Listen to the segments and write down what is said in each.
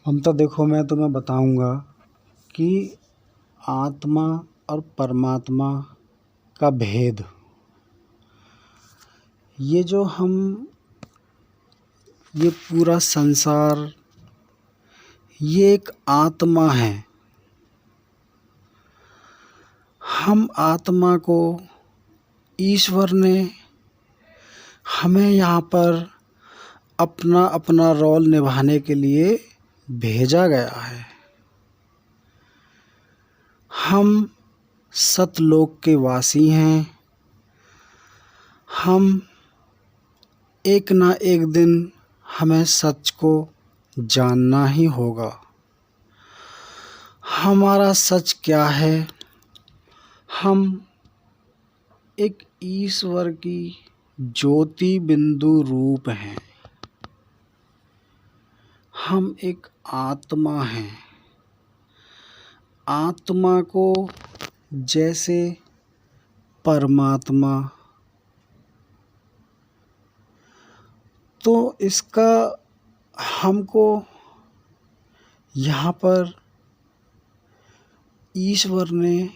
ममता, देखो मैं तुम्हें बताऊंगा कि आत्मा और परमात्मा का भेद। ये जो ये पूरा संसार, ये एक आत्मा है। हम आत्मा को ईश्वर ने हमें यहाँ पर अपना अपना रोल निभाने के लिए भेजा गया है। हम सतलोक के वासी हैं। हम एक ना एक दिन हमें सच को जानना ही होगा। हमारा सच क्या है? हम एक ईश्वर की ज्योति बिंदु रूप हैं। हम एक आत्मा हैं। आत्मा को जैसे परमात्मा, तो इसका हमको यहाँ पर ईश्वर ने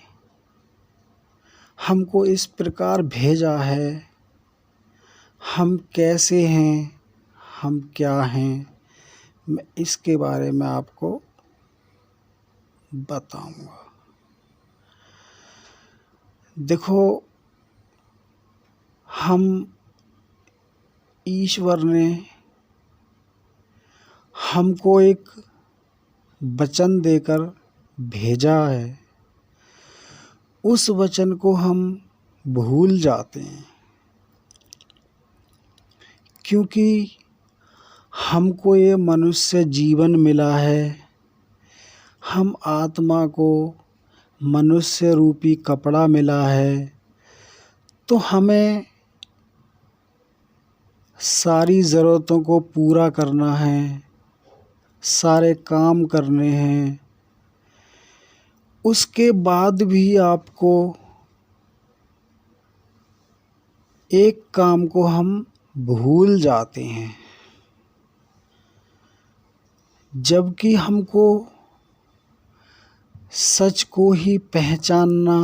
हमको इस प्रकार भेजा है। हम कैसे हैं, हम क्या हैं, मैं इसके बारे में आपको बताऊंगा। देखो, हम ईश्वर ने हमको एक वचन देकर भेजा है। उस वचन को हम भूल जाते हैं, क्योंकि हमको ये मनुष्य जीवन मिला है। हम आत्मा को मनुष्य रूपी कपड़ा मिला है, तो हमें सारी ज़रूरतों को पूरा करना है, सारे काम करने हैं। उसके बाद भी आपको एक काम को हम भूल जाते हैं, जबकि हमको सच को ही पहचानना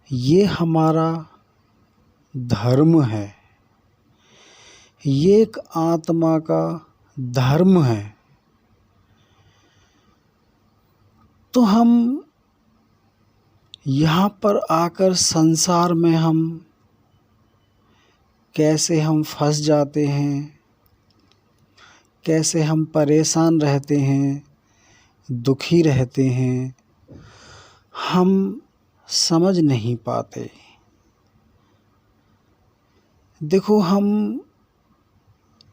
ये हमारा धर्म है। ये एक आत्मा का धर्म है। तो हम यहाँ पर आकर संसार में हम कैसे फंस जाते हैं, कैसे हम परेशान रहते हैं, दुखी रहते हैं, हम समझ नहीं पाते। देखो, हम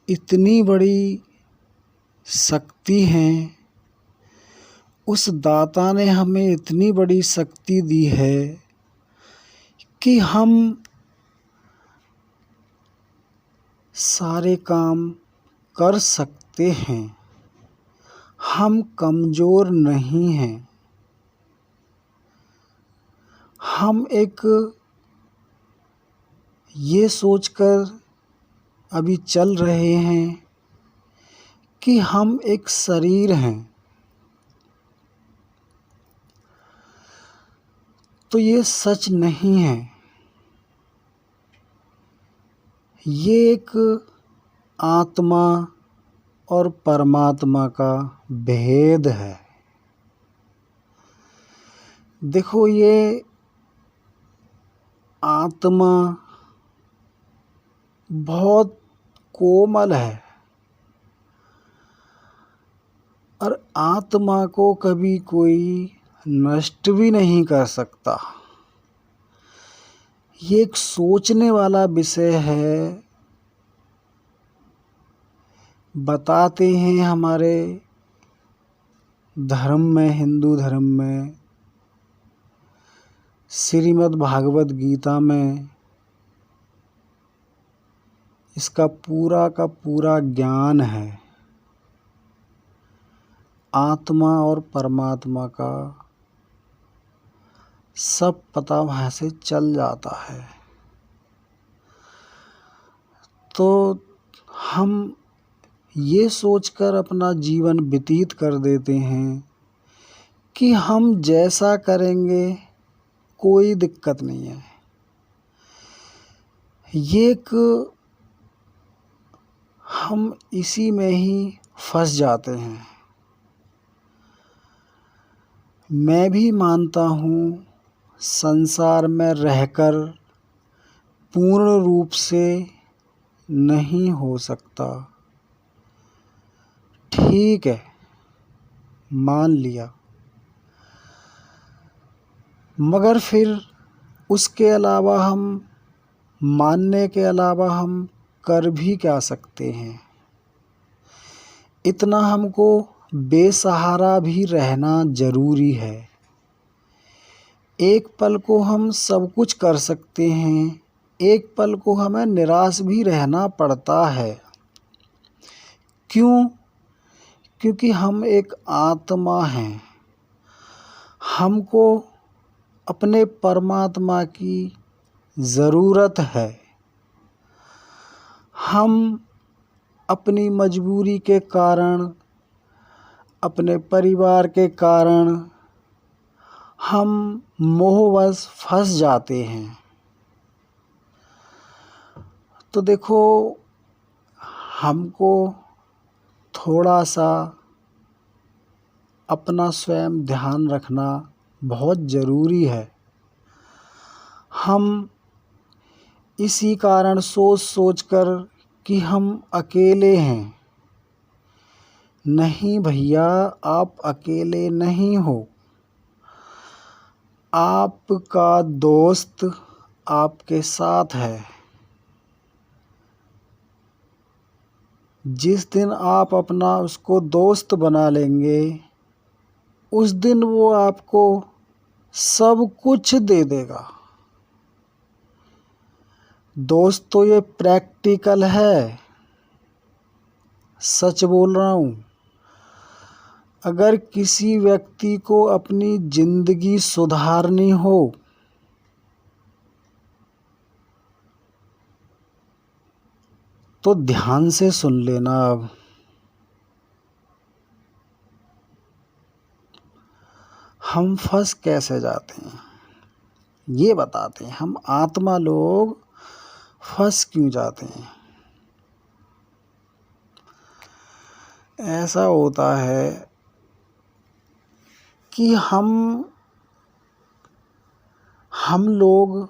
इतनी बड़ी शक्ति हैं। उस दाता ने हमें इतनी बड़ी शक्ति दी है कि हम सारे काम कर सकते हैं। हम कमज़ोर नहीं हैं। हम एक ये सोचकर अभी चल रहे हैं कि हम एक शरीर हैं। तो ये सच नहीं है। ये एक आत्मा और परमात्मा का भेद है। देखो, ये आत्मा बहुत कोमल है और आत्मा को कभी कोई नष्ट भी नहीं कर सकता। ये एक सोचने वाला विषय है। बताते हैं हमारे धर्म में, हिंदू धर्म में, श्रीमद् भागवत गीता में इसका पूरा का पूरा ज्ञान है। आत्मा और परमात्मा का सब पता वहाँ से चल जाता है। तो हम ये सोचकर अपना जीवन व्यतीत कर देते हैं कि हम जैसा करेंगे कोई दिक्कत नहीं है। ये एक हम इसी में ही फंस जाते हैं। मैं भी मानता हूँ संसार में रहकर पूर्ण रूप से नहीं हो सकता। ठीक है, मान लिया, मगर फिर उसके अलावा हम मानने के अलावा हम कर भी क्या सकते हैं? इतना हमको बेसहारा भी रहना ज़रूरी है। एक पल को हम सब कुछ कर सकते हैं, एक पल को हमें निराश भी रहना पड़ता है। क्यों? क्योंकि हम एक आत्मा हैं। हमको अपने परमात्मा की ज़रूरत है। हम अपनी मजबूरी के कारण, अपने परिवार के कारण हम मोहवश फंस जाते हैं। तो देखो, हमको थोड़ा सा अपना स्वयं ध्यान रखना बहुत ज़रूरी है। हम इसी कारण सोच सोच कर कि हम अकेले हैं। नहीं भैया, आप अकेले नहीं हो। आपका दोस्त आपके साथ है। जिस दिन आप अपना उसको दोस्त बना लेंगे, उस दिन वो आपको सब कुछ दे देगा। दोस्त तो ये प्रैक्टिकल है, सच बोल रहा हूँ। अगर किसी व्यक्ति को अपनी ज़िंदगी सुधारनी हो तो ध्यान से सुन लेना। अब हम फंस कैसे जाते हैं ये बताते हैं। हम आत्मा लोग फंस क्यों जाते हैं? ऐसा होता है कि हम लोग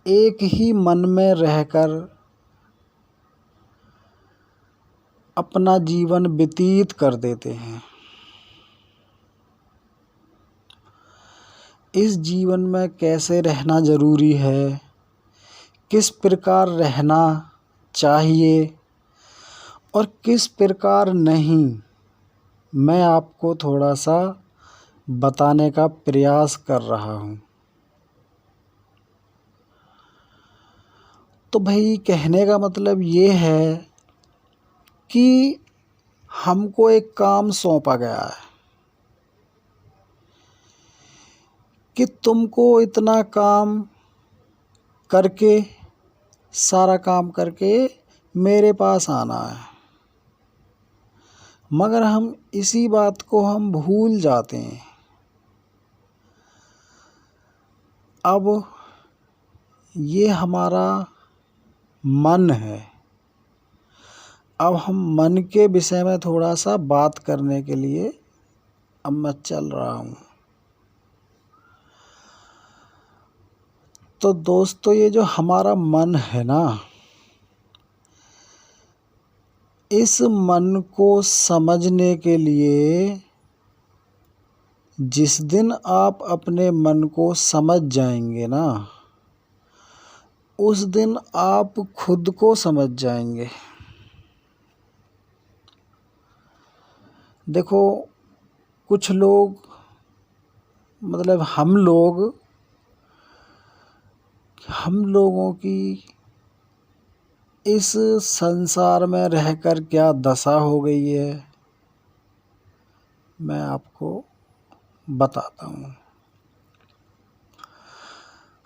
एक ही मन में रहकर अपना जीवन व्यतीत कर देते हैं। इस जीवन में कैसे रहना ज़रूरी है, किस प्रकार रहना चाहिए और किस प्रकार नहीं, मैं आपको थोड़ा सा बताने का प्रयास कर रहा हूँ। तो भाई, कहने का मतलब ये है कि हमको एक काम सौंपा गया है कि तुमको इतना काम करके, सारा काम करके मेरे पास आना है। मगर हम इसी बात को हम भूल जाते हैं। अब ये हमारा मन है। अब हम मन के विषय में थोड़ा सा बात करने के लिए अब मैं चल रहा हूँ। तो दोस्तों, ये जो हमारा मन है ना, इस मन को समझने के लिए जिस दिन आप अपने मन को समझ जाएंगे ना, उस दिन आप खुद को समझ जाएंगे। देखो, कुछ लोग, मतलब हम लोगों की इस संसार में रहकर क्या दशा हो गई है, मैं आपको बताता हूँ।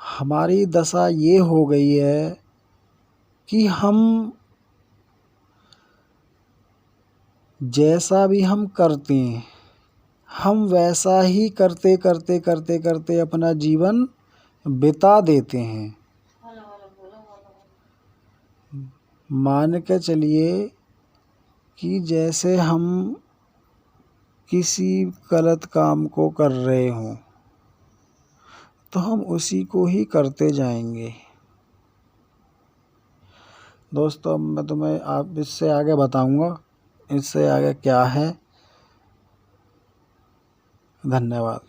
हमारी दशा ये हो गई है कि हम जैसा भी हम करते हैं हम वैसा ही करते करते करते करते अपना जीवन बिता देते हैं। मान के चलिए कि जैसे हम किसी गलत काम को कर रहे हों तो हम उसी को ही करते जाएंगे। दोस्तों मैं तुम्हें आप इससे आगे बताऊंगा इससे आगे क्या है। धन्यवाद।